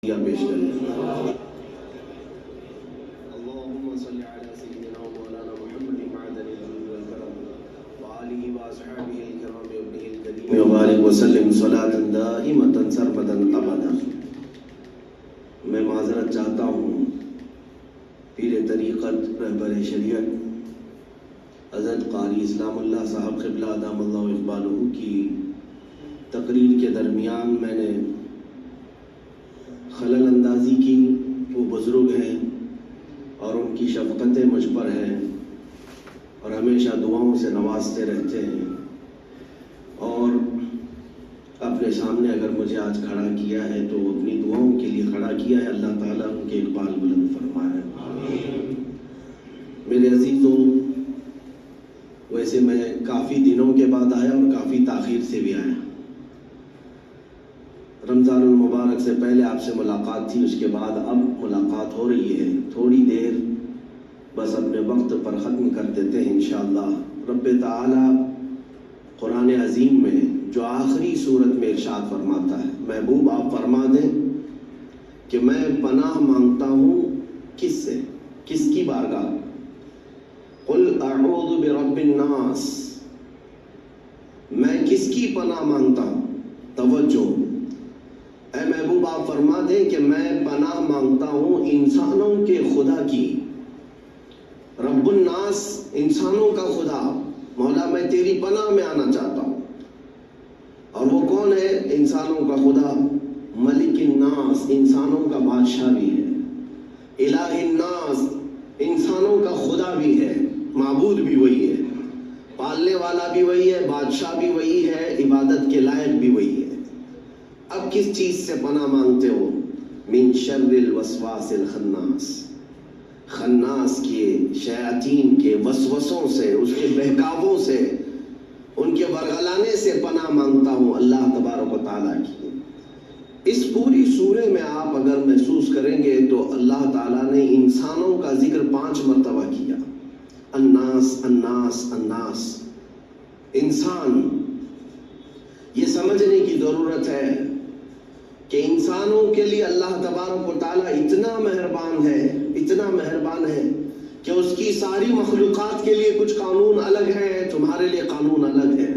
پیش کریں۔ اللهم صل على سيدنا ومولانا محمد معدن الجود والكرم وآله وأصحابه الكرام وابنه الكريم وبارک وسلم صلاۃ دائمۃ سرمدا ابدا۔ میں معذرت چاہتا ہوں پیر طریقت رہبر شریعت حضرت قاری اسلام اللہ صاحب قبلہ دام اللہ اقبالہ کی تقریر کے درمیان میں نے خلل اندازی کی۔ وہ بزرگ ہیں اور ان کی شفقتیں مجھ پر ہیں اور ہمیشہ دعاؤں سے نوازتے رہتے ہیں، اور اپنے سامنے اگر مجھے آج کھڑا کیا ہے تو اپنی دعاؤں کے لیے کھڑا کیا ہے۔ اللہ تعالیٰ ان کے اقبال بلند فرمائے۔ میرے عزیزوں، ویسے میں کافی دنوں کے بعد آیا اور کافی تاخیر سے بھی آیا۔ رمضان المبارک سے پہلے آپ سے ملاقات تھی، اس کے بعد اب ملاقات ہو رہی ہے۔ تھوڑی دیر بس اپنے وقت پر ختم کر دیتے ہیں انشاءاللہ۔ رب تعالی قرآن عظیم میں جو آخری صورت میں ارشاد فرماتا ہے، محبوب آپ فرما دیں کہ میں پناہ مانگتا ہوں کس سے، کس کی بارگاہ؟ قل اعوذ برب الناس، میں کس کی پناہ مانگتا ہوں؟ توجہ، اے محبوب آپ فرما دیں کہ میں پناہ مانگتا ہوں انسانوں کے خدا کی۔ رب الناس، انسانوں کا خدا۔ مولا میں تیری پناہ میں آنا چاہتا ہوں۔ اور وہ کون ہے انسانوں کا خدا؟ ملک الناس، انسانوں کا بادشاہ بھی ہے۔ الہ الناس، انسانوں کا خدا بھی ہے، معبود بھی وہی ہے، پالنے والا بھی وہی ہے، بادشاہ بھی وہی ہے، عبادت کے لائق بھی وہی ہے۔ اب کس چیز سے پناہ مانگتے ہو؟ من شر الوسواس الخناس، خناس کے، شیاطین کے وسوسوں سے، اس کے بہکاووں سے، ان کے ورغلانے سے پناہ مانگتا ہوں اللہ تبارک و تعالیٰ کی۔ اس پوری سورے میں آپ اگر محسوس کریں گے تو اللہ تعالیٰ نے انسانوں کا ذکر 5 مرتبہ کیا۔ الناس الناس الناس، انسان۔ یہ سمجھنے کی ضرورت ہے کہ انسانوں کے لیے اللہ تبارک و تعالیٰ اتنا مہربان ہے، اتنا مہربان ہے کہ اس کی ساری مخلوقات کے لیے کچھ قانون الگ ہیں، تمہارے لیے قانون الگ ہے۔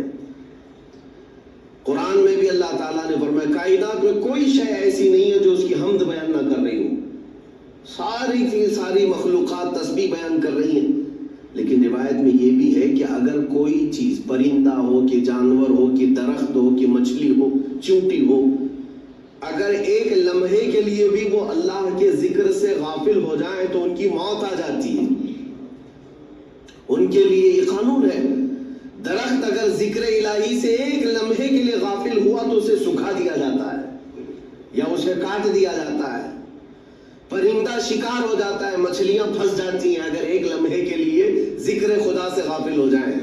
قرآن میں بھی اللہ تعالیٰ نے فرمایا کائنات میں کوئی شے ایسی نہیں ہے جو اس کی حمد بیان نہ کر رہی ہو۔ ساری کی ساری مخلوقات تسبیح بیان کر رہی ہیں، لیکن روایت میں یہ بھی ہے کہ اگر کوئی چیز، پرندہ ہو کہ جانور ہو کہ درخت ہو کہ مچھلی ہو، چونٹی ہو، اگر ایک لمحے کے لیے بھی وہ اللہ کے ذکر سے غافل ہو جائیں تو ان کی موت آ جاتی ہے۔ ان کے لیے یہ قانون ہے۔ درخت اگر ذکر الہی سے ایک لمحے کے لیے غافل ہوا تو اسے سکھا دیا جاتا ہے یا اسے کاٹ دیا جاتا ہے۔ پرندہ شکار ہو جاتا ہے، مچھلیاں پھنس جاتی ہیں اگر ایک لمحے کے لیے ذکر خدا سے غافل ہو جائیں۔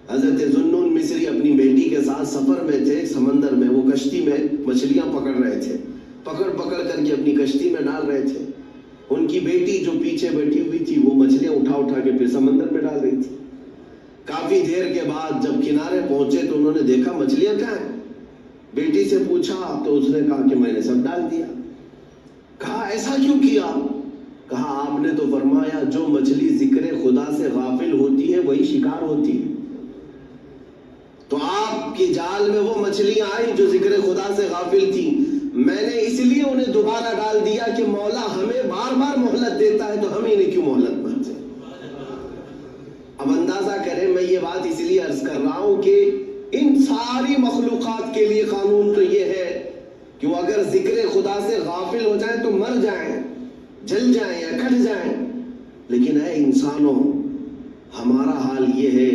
حضرت ذوالنون مصری اپنی بیٹی کے ساتھ سفر میں تھے، سمندر میں، وہ کشتی میں مچھلیاں پکڑ رہے تھے، پکڑ کر کے اپنی کشتی میں ڈال رہے تھے۔ ان کی بیٹی جو پیچھے بیٹھی ہوئی تھی وہ مچھلیاں اٹھا کے پھر سمندر میں ڈال رہی تھی۔ کافی دیر کے بعد جب کنارے پہنچے تو انہوں نے دیکھا مچھلیاں کہاں ہیں۔ بیٹی سے پوچھا تو اس نے کہا کہ میں نے سب ڈال دیا۔ کہا ایسا کیوں کیا؟ کہا آپ نے تو فرمایا جو مچھلی ذکر خدا سے غافل ہوتی ہے وہی شکار ہوتی ہے، تو آپ کی جال میں وہ مچھلیاں آئی جو ذکر خدا سے غافل تھی، میں نے اس لیے انہیں دوبارہ ڈال دیا کہ مولا ہمیں بار بار مہلت دیتا ہے تو ہم انہیں کیوں مہلت مانتے۔ اب اندازہ کریں، میں یہ بات اس لیے عرض کر رہا ہوں کہ ان ساری مخلوقات کے لیے قانون تو یہ ہے کہ وہ اگر ذکر خدا سے غافل ہو جائیں تو مر جائیں، جل جائیں یا کٹ جائیں، لیکن اے انسانوں، ہمارا حال یہ ہے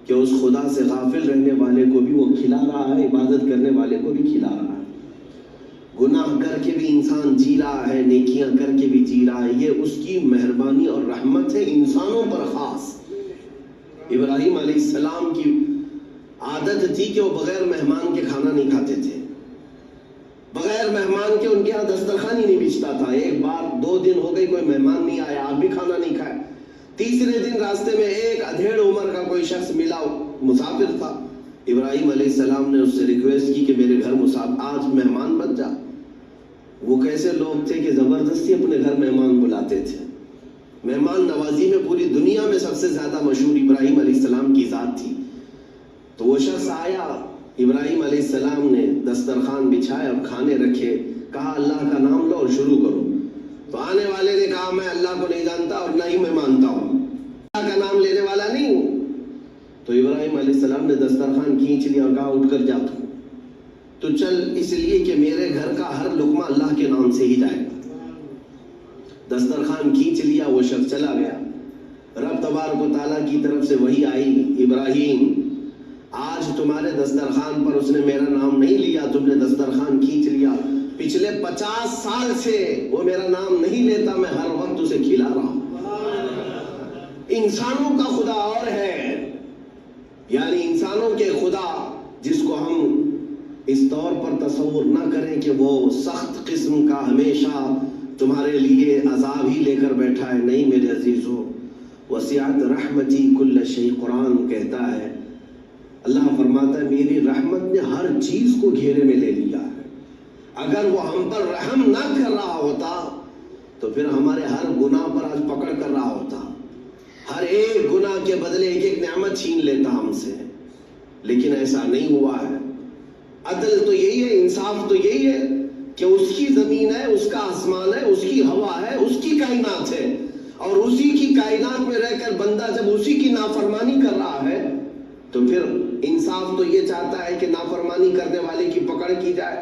کہ اس خدا سے غافل رہنے والے کو بھی وہ کھلا رہا ہے، عبادت کرنے والے کو بھی کھلا رہا ہے۔ گناہ کر کے بھی انسان جی رہا ہے، نیکیاں کر کے بھی جی رہا ہے۔ یہ اس کی مہربانی اور رحمت ہے انسانوں پر خاص۔ ابراہیم علیہ السلام کی عادت تھی کہ وہ بغیر مہمان کے کھانا نہیں کھاتے تھے، بغیر مہمان کے ان کے ہاں دسترخوان ہی نہیں بچھتا تھا۔ ایک بار 2 دن ہو گئی کوئی مہمان نہیں آیا، آپ بھی کھانا نہیں کھائے۔ تیسرے دن راستے میں ایک ادھیڑ عمر کا کوئی شخص ملا، مسافر تھا۔ ابراہیم علیہ السلام نے اس سے ریکویسٹ کی کہ میرے گھر آج مہمان بن جا۔ وہ کیسے لوگ تھے کہ زبردستی اپنے گھر مہمان بلاتے تھے. مہمان نوازی میں پوری دنیا میں سب سے زیادہ مشہور ابراہیم علیہ السلام کی ذات تھی. تو وہ شخص آیا, ابراہیم علیہ السلام نے دسترخوان بچھائے اور کھانے رکھے, کہا اللہ کا نام لو اور شروع کرو. تو آنے والے نے کہا میں اللہ کو نہیں جانتا اور نہ ہی میں مانتا ہوں, اللہ کا نام لینے والا نہیں ہوں. تو ابراہیم علیہ السلام نے دسترخوان کھینچ لیا اور کہا اٹھ کر جا تو چل, اس لیے کہ میرے گھر کا ہر لقمہ اللہ کے نام سے ہی جائے گا. دسترخوان کھینچ لیا, وہ شخص چلا گیا. رب تبارک و تعالیٰ کی طرف سے وحی آئی, ابراہیم آج تمہارے دسترخوان پر اس نے میرا نام نہیں لیا, تم نے دسترخوان کھینچ لیا. پچھلے 50 سال سے وہ میرا نام نہیں لیتا, میں ہر وقت اسے کھلا رہا ہوں. انسانوں کا خدا اور ہے, یعنی انسانوں کے خدا جس کو ہم اس طور پر تصور نہ کریں کہ وہ سخت قسم کا ہمیشہ تمہارے لیے عذاب ہی لے کر بیٹھا ہے. نہیں میرے عزیزو, وسعت رحمتی کل شیء, قرآن کہتا ہے, اللہ فرماتا ہے میری رحمت نے ہر چیز کو گھیرے میں لے لیا ہے. اگر وہ ہم پر رحم نہ کر رہا ہوتا تو پھر ہمارے ہر گناہ پر آج پکڑ کر رہا ہوتا, ہر ایک گناہ کے بدلے ایک ایک نعمت چھین لیتا ہم سے. لیکن ایسا نہیں ہوا ہے. عدل تو یہی ہے, انصاف تو یہی ہے کہ اس کی زمین ہے, اس کا آسمان ہے, اس کی ہوا ہے, اس کی کائنات ہے, اور اسی کی کائنات میں رہ کر بندہ جب اسی کی نافرمانی کر رہا ہے تو پھر انصاف تو یہ چاہتا ہے کہ نافرمانی کرنے والے کی پکڑ کی جائے.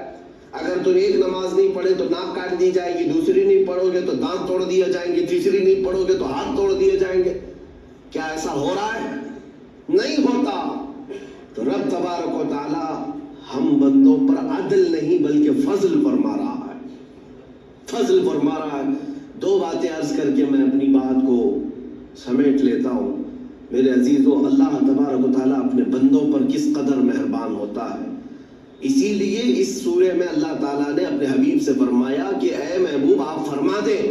اگر تم ایک نماز نہیں پڑھے تو ناک کاٹ دی جائے گی, دوسری نہیں پڑھو گے تو دانت توڑ دیے جائیں گے, تیسری نہیں پڑھو گے تو ہاتھ توڑ دیے جائیں گے. کیا ایسا ہو رہا ہے؟ نہیں ہوتا. تو رب تبارک و تعالی ہم بندوں پر عدل نہیں بلکہ فضل فرما رہا ہے, فضل فرما رہا ہے. 2 باتیں عرض کر کے میں اپنی بات کو سمیٹ لیتا ہوں. میرے عزیزو, اللہ تبارک و تعالیٰ اپنے بندوں پر کس قدر مہربان ہوتا ہے. اسی لیے اس سورہ میں اللہ تعالیٰ نے اپنے حبیب سے فرمایا کہ اے محبوب آپ فرما دیں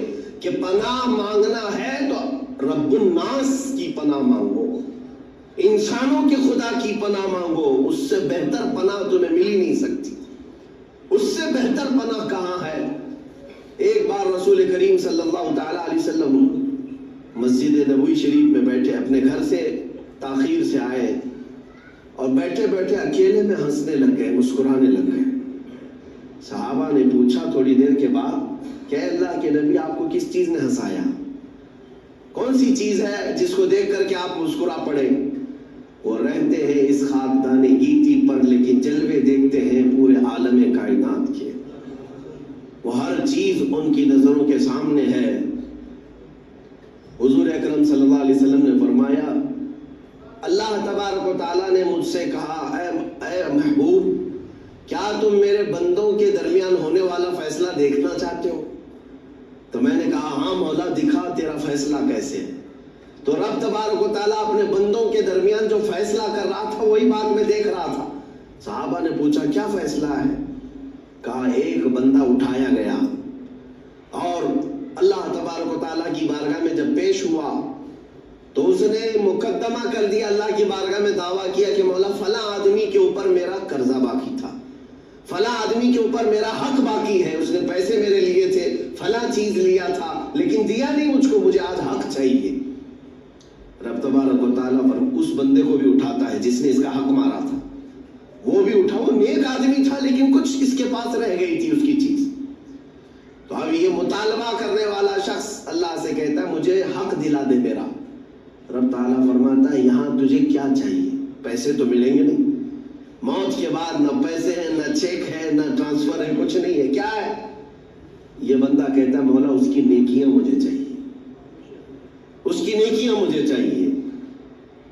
کہ پناہ مانگنا ہے تو رب الناس کی پناہ مانگو, انسانوں کے خدا کی پناہ مانگو. اس سے بہتر پناہ تمہیں مل ہی نہیں سکتی. اس سے بہتر پناہ کہاں ہے؟ ایک بار رسول کریم صلی اللہ تعالیٰ علیہ وسلم مسجد نبوی شریف میں بیٹھے, اپنے گھر سے تاخیر سے آئے اور بیٹھے بیٹھے اکیلے میں ہنسنے لگ گئے, مسکرانے لگ گئے. صحابہ نے پوچھا تھوڑی دیر کے بعد کہ اللہ کے نبی آپ کو کس چیز نے ہنسایا, کون سی چیز ہے جس کو دیکھ کر کے آپ مسکرا پڑے؟ وہ رہتے ہیں اس خاکدان گیتی پر لیکن جلوے دیکھتے ہیں پورے عالم کائنات کے. وہ ہر چیز ان کی نظروں کے سامنے ہے. حضور اکرم صلی اللہ علیہ وسلم نے فرمایا اللہ تبارک و تعالیٰ نے مجھ سے کہا اے محبوب کیا تم میرے بندوں کے درمیان ہونے والا فیصلہ دیکھنا چاہتے ہو؟ تو میں نے کہا ہاں مولا, دکھا تیرا فیصلہ کیسے ہے. تو رب تبارک و تعالیٰ اپنے بندوں کے درمیان جو فیصلہ کر رہا تھا وہی بات میں دیکھ رہا تھا. صحابہ نے پوچھا کیا فیصلہ ہے؟ کہا ایک بندہ اٹھایا گیا اور اللہ تبارک و تعالیٰ کی بارگاہ میں جب پیش ہوا تو اس نے مقدمہ کر دیا, اللہ کی بارگاہ میں دعویٰ کیا کہ مولا فلاں آدمی کے اوپر میرا قرضہ باقی تھا, فلاں آدمی کے اوپر میرا حق باقی ہے, اس نے پیسے میرے لیے تھے, فلاں چیز لیا تھا لیکن دیا نہیں مجھ کو, مجھے آج حق چاہیے. رب تبارک و تعالیٰ پر اس بندے کو بھی اٹھاتا ہے جس نے اس کا حق مارا تھا, وہ بھی اٹھا, وہ نیک آدمی تھا لیکن کچھ اس کے پاس رہ گئی تھی اس کی چیز. تو اب یہ مطالبہ کرنے والا شخص اللہ سے کہتا ہے مجھے حق دلا دے میرا. رب تعالیٰ فرماتا ہے یہاں تجھے کیا چاہیے؟ پیسے تو ملیں گے نہیں, موت کے بعد نہ پیسے ہیں, نہ چیک ہے, نہ ٹرانسفر ہے, کچھ نہیں ہے. کیا ہے؟ یہ بندہ کہتا ہے مولا اس کی نیکیاں مجھے چاہیے, اس کی نیکیاں مجھے چاہیے.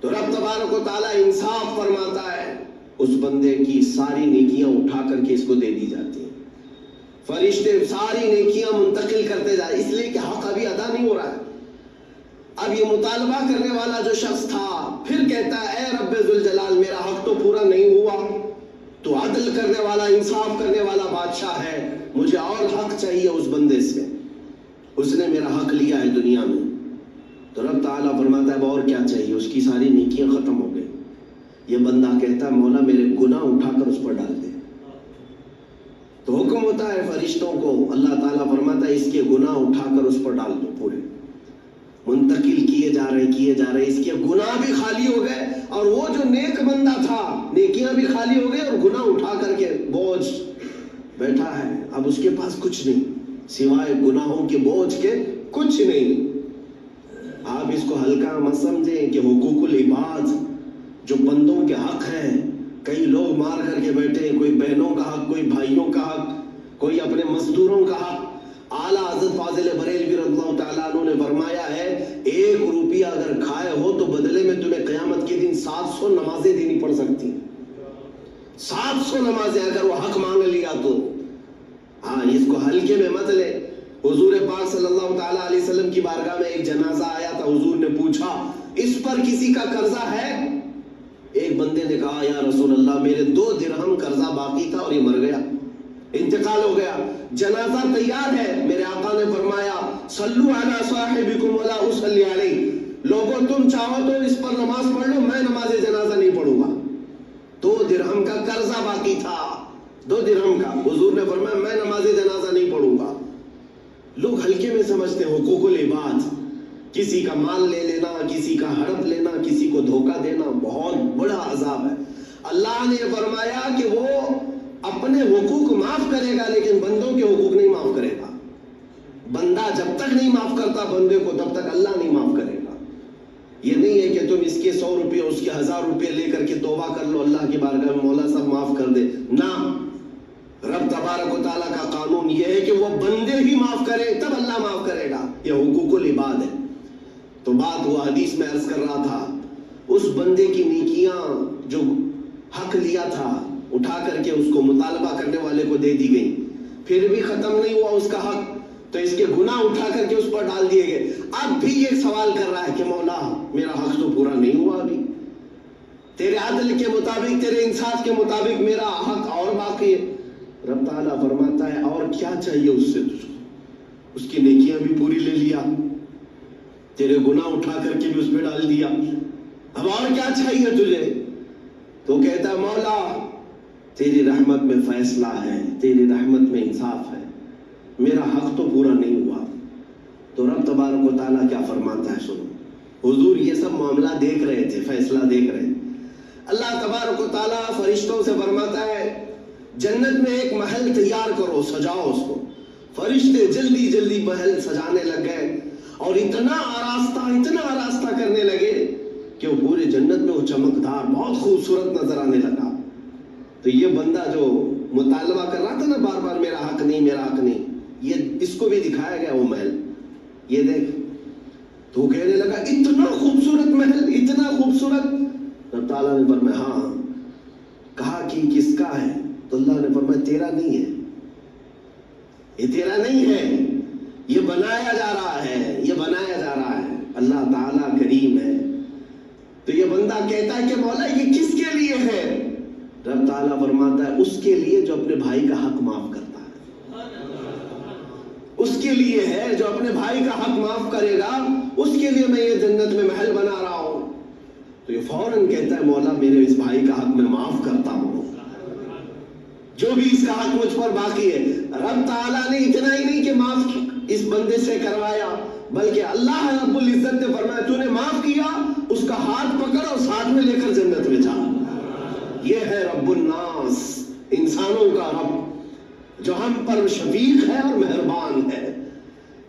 تو رب تبارک و تعالیٰ انصاف فرماتا ہے, اس بندے کی ساری نیکیاں اٹھا کر کے اس کو دے دی جاتی ہیں. فرشتے ساری نیکیاں منتقل کرتے جا رہے, اس لیے کہ حق ابھی ادا نہیں ہو رہا ہے. اب یہ مطالبہ کرنے والا جو شخص تھا پھر کہتا ہے اے رب ذوالجلال میرا حق تو پورا نہیں ہوا, تو عدل کرنے والا, انصاف کرنے والا بادشاہ ہے, مجھے اور حق چاہیے اس بندے سے, اس نے میرا حق لیا ہے دنیا میں. تو رب تعالیٰ فرماتا ہے اور کیا چاہیے؟ اس کی ساری نیکیاں ختم ہو گئی. یہ بندہ کہتا ہے مولا میرے گناہ اٹھا کر اس پر ڈال دے. تو حکم ہوتا ہے فرشتوں کو، اللہ تعالیٰ فرماتا ہے اس کے گناہ اٹھا کر اس پر ڈال دو، پورے منتقل کیے جا رہے، اس کے گناہ بھی خالی ہو گئے، اور وہ جو نیک بندہ تھا نیکیاں بھی خالی ہو گئی، اور گناہ اٹھا کر کے بوجھ بیٹھا ہے، اب اس کے پاس کچھ نہیں سوائے گناہوں کے بوجھ کے، کچھ نہیں۔ آپ اس کو ہلکا مت سمجھیں کہ حقوق العباد جو بندوں کے حق ہیں، کئی لوگ مار کر کے بیٹھے ہیں، کوئی بہنوں کا حق، کوئی بھائیوں کا حق، کوئی اپنے مزدوروں کا حق۔ اعلیٰ حضرت فاضل بریلوی رضی اللہ تعالیٰ عنہ نے فرمایا ہے 1 روپیہ اگر کھائے ہو تو بدلے میں تمہیں قیامت کے دن 700 نمازیں دینی پڑ سکتی ہیں، 700 نمازیں اگر وہ حق مانگ لیا تو۔ ہاں اس کو ہلکے میں مت لے۔ حضور پاک صلی اللہ تعالیٰ علیہ وسلم کی بارگاہ میں ایک جنازہ آیا تھا، حضور نے پوچھا اس پر کسی کا قرضہ ہے؟ ایک بندے نے کہا یا رسول اللہ میرے 2 درہم قرضہ باقی تھا اور یہ مر گیا، انتقال ہو گیا، جنازہ تیار ہے۔ میرے آقا نے فرمایا صلو علی صاحبکم ولا اصلی علیہ، لوگوں تم چاہو تو اس پر نماز پڑھ لو، میں نماز جنازہ نہیں پڑھوں گا۔ 2 درہم کا قرضہ باقی تھا، 2 درہم کا، حضور نے فرمایا میں نماز جنازہ نہیں پڑھوں گا۔ لوگ ہلکے میں سمجھتے ہیں حقوق العباد، کسی کا مال لے لینا، کسی کا ہڑپ لینا، کسی کو دھوکہ دینا بہت بڑا عذاب ہے۔ اللہ نے فرمایا کہ وہ اپنے حقوق معاف کرے گا لیکن بندوں کے حقوق نہیں معاف کرے گا۔ بندہ جب تک نہیں معاف کرتا بندے کو تب تک اللہ نہیں معاف کرے گا۔ یہ نہیں ہے کہ تم اس کے 100 روپے اس کے 1000 روپے لے کر کے توبہ کر لو اللہ کی بارگاہ میں مولا صاحب معاف کر دے، نہ، رب تبارک و تعالیٰ کا قانون یہ ہے کہ وہ بندے ہی معاف کرے تب اللہ معاف کرے گا، یہ حقوق العباد ہے۔ تو بات وہ حدیث میں عرض کر رہا تھا، اس بندے کی نیکیاں جو حق لیا تھا اٹھا کر کے اس کو مطالبہ کرنے والے کو دے دی گئی، پھر بھی ختم نہیں ہوا اس کا حق، تو اس کے گناہ اٹھا کر کے اس پر ڈال دیے گئے۔ اب بھی یہ سوال کر رہا ہے کہ مولا میرا حق تو پورا نہیں ہوا، ابھی تیرے عدل کے مطابق تیرے انصاف کے مطابق میرا حق اور باقی ہے۔ رب تعالیٰ فرماتا ہے اور کیا چاہیے اس سے تجھ کو، اس کی نیکیاں بھی پوری لے لیا، تیرے گناہ اٹھا کر کے بھی اس پہ ڈال دیا، اب اور کیا چاہیے تجھے؟ تو کہتا ہے مولا تیری رحمت میں فیصلہ ہے، تیری رحمت میں انصاف ہے، میرا حق تو پورا نہیں ہوا۔ تو رب تبارک و تعالیٰ کیا فرماتا ہے سنو، حضور یہ سب معاملہ دیکھ رہے تھے، فیصلہ دیکھ رہے تھے۔ اللہ تبارک و تعالیٰ فرشتوں سے فرماتا ہے جنت میں ایک محل تیار کرو، سجاؤ اس کو۔ فرشتے جلدی جلدی محل سجانے لگ گئے اور اتنا آراستہ کرنے لگے کہ وہ پورے جنت میں وہ چمکدار بہت خوبصورت نظر آنے لگا۔ تو یہ بندہ جو مطالبہ کر رہا تھا نا بار بار میرا حق نہیں میرا حق نہیں، یہ اس کو بھی دکھایا گیا وہ محل، یہ دیکھ۔ تو وہ کہنے لگا اتنا خوبصورت محل، اتنا خوبصورت؟ رب تعالیٰ نے فرمایا ہاں۔ کہا کہ کس کا ہے؟ تو اللہ نے فرمایا تیرا نہیں ہے، یہ تیرا نہیں ہے، یہ بنایا جا رہا ہے، یہ بنایا جا رہا ہے۔ اللہ تعالیٰ کریم ہے۔ تو یہ بندہ کہتا ہے کہ مولا یہ کس کے لیے ہے؟ رب تعالیٰ فرماتا ہے اس کے لیے جو اپنے بھائی کا حق معاف کرتا ہے، اس کے لیے ہے جو اپنے بھائی کا حق معاف کرے گا، اس کے لیے میں یہ جنت میں محل بنا رہا ہوں۔ تو یہ فوراً کہتا ہے مولا میرے اس بھائی کا حق میں معاف کرتا ہوں، جو بھی اس کا حق مجھ پر باقی ہے۔ رب تعالیٰ نے اتنا ہی نہیں کہ معاف اس بندے سے کروایا، بلکہ اللہ رب العزت نے فرمایا تو نے معاف کیا، اس کا ہاتھ پکڑ اور ساتھ میں لے کر جنت میں جا۔ یہ ہے رب الناس، انسانوں کا رب جو ہم پر شفیق ہے اور مہربان ہے۔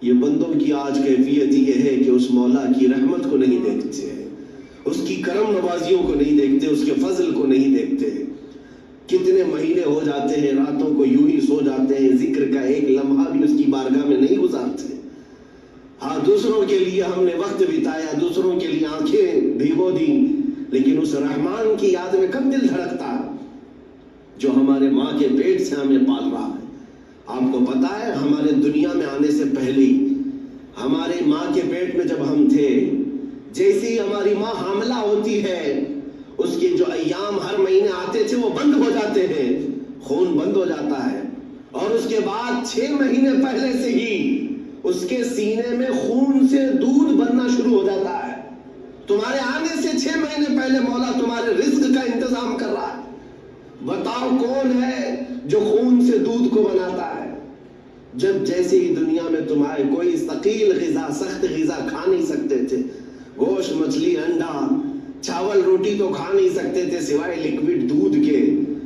یہ بندوں کی آج کیفیت یہ ہے کہ اس مولا کی رحمت کو نہیں دیکھتے، اس کی کرم نوازیوں کو نہیں دیکھتے، اس کے فضل کو نہیں دیکھتے۔ کتنے مہینے ہو جاتے ہیں راتوں کو یوں ہی سو جاتے ہیں، ذکر کا ایک لمحہ بھی اس کی بارگاہ میں نہیں گزارتے۔ ہاں دوسروں کے لیے ہم نے وقت بتایا، دوسروں کے لیے آنکھیں بھگو دی، لیکن اس رحمان کی یاد میں کب دل دھڑکتا جو ہمارے ماں کے پیٹ سے ہمیں پال رہا ہے۔ آپ کو پتا ہے ہمارے دنیا میں آنے سے پہلے ہمارے ماں کے پیٹ میں جب ہم تھے، جیسے ہی ہماری ماں حاملہ ہوتی ہے اس کے جو ایام ہر مہینے آتے تھے وہ بند ہو جاتے ہیں، خون بند ہو جاتا ہے، اور اس کے بعد 6 مہینے پہلے سے ہی اس کے سینے میں خون سے دودھ بننا شروع ہو جاتا ہے۔ تمہارے آنے سے 6 مہینے پہلے مولا تمہارے رزق کا انتظام کر رہا ہے، بتاؤ کون ہے جو خون سے دودھ کو بناتا ہے؟ جب جیسے ہی دنیا میں تمہارے کوئی ثقیل غذا، سخت غذا کھا نہیں سکتے تھے، گوشت، مچھلی، انڈا، چاول، روٹی تو کھا نہیں سکتے تھے سوائے لکوڈ دودھ کے،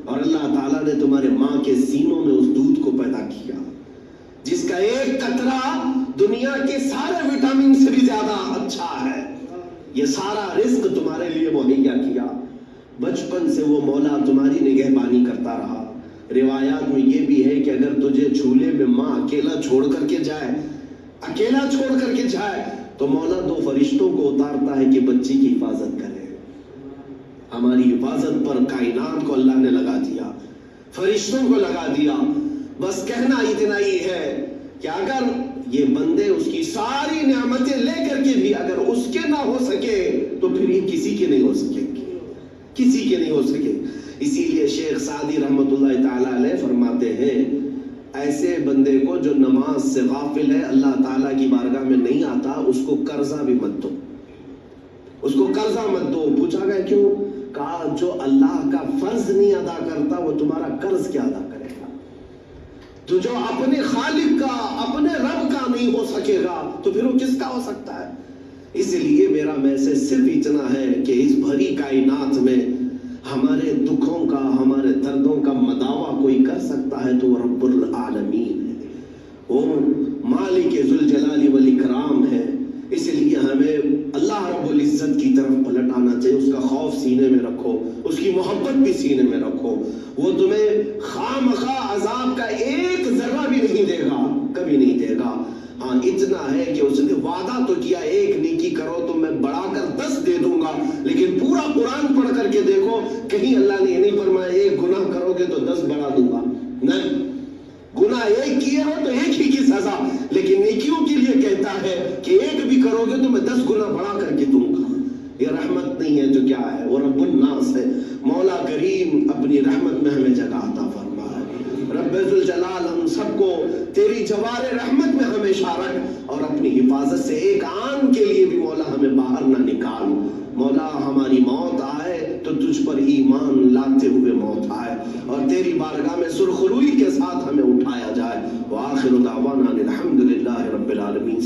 اور اللہ تعالیٰ نے تمہارے ماں کے سینوں میں اس دودھ کو پیدا کیا جس کا ایک قطرہ دنیا کے سارے وٹامن سے بھی زیادہ اچھا ہے۔ یہ سارا رزق تمہارے لیے مہیا کیا، بچپن سے وہ مولا تمہاری نگہبانی کرتا رہا۔ روایات میں یہ بھی ہے کہ اگر تجھے جھولے میں ماں اکیلا چھوڑ کر کے جائے تو مولا 2 فرشتوں کو اتارتا ہے کہ بچی کی حفاظت کرے۔ ہماری حفاظت پر کائنات کو اللہ نے لگا دیا، فرشتوں کو لگا دیا۔ بس کہنا اتنا ہی ہے کہ اگر یہ بندے اس کی ساری نعمتیں لے کر کے بھی اگر اس کے نہ ہو سکے تو پھر یہ کسی کے نہیں ہو سکے گی، کسی کے نہیں ہو سکے۔ اسی لیے شیخ سعدی رحمت اللہ تعالیٰ علیہ فرماتے ہیں ایسے بندے کو جو نماز سے غافل ہے، اللہ تعالیٰ کی بارگاہ میں نہیں آتا، اس کو قرضہ بھی مت دو، اس کو قرضہ مت دو۔ پوچھا گیا کیوں؟ کہا جو اللہ کا فرض نہیں ادا کرتا وہ تمہارا قرض کیا ادا کرے گا؟ تو جو اپنے خالق کا، اپنے رب کا نہیں ہو سکے گا تو پھر وہ کس کا ہو سکتا ہے؟ اس لیے میرا میسج صرف اتنا ہے کہ اس بھری کائنات میں ہمارے دکھوں کا، ہمارے دردوں کا مداوا کوئی کر سکتا ہے تو وہ رب العالمین ہے، وہ مالک ذوالجلال والاکرام ہے۔ اس لیے ہمیں اللہ رب العزت کی طرف پلٹ آنا چاہیے، اس کا خوف سینے میں رکھو، اس کی محبت بھی سینے میں رکھو۔ وہ تمہیں خواہ مخواہ عذاب کا ایک ذرہ بھی نہیں دے گا، کبھی نہیں دے گا۔ ہاں اتنا ہے کہ اس نے وعدہ تو کیا ایک نیکی کرو تو میں بڑھا کر 10 دے دوں گا، لیکن پورا قرآن پڑھ کر کے دیکھو کہیں اللہ نے یہ نہیں فرمایا ایک گناہ کرو گے تو 10 بڑھا دوں گا، نہیں، گناہ ایک کیے ہو تو ایک ہی کی سزا، لیکن نیکیوں کے لیے کہتا ہے کہ ایک بھی کرو گے تو میں 10 گنا بڑھا کر کے دوں گا۔ یہ رحمت نہیں ہے تو کیا ہے؟ وہ رب الناس ہے۔ مولا کریم اپنی رحمت میں ہمیں جگہ عطا فرمائے۔ رب ذوالجلال ہم سب کو تیری جوار رحمت میں ہمیشہ رکھ، اور اپنی حفاظت سے ایک آن کے لیے بھی مولا ہمیں باہر نہ نکال۔ مولا ہماری موت آئے تو تجھ پر ایمان لاتے ہوئے موت آئے، اور تیری بارگاہ میں سرخروئی کے ساتھ ہمیں اٹھایا جائے۔ وآخر دعوانا الحمدللہ رب العالمین۔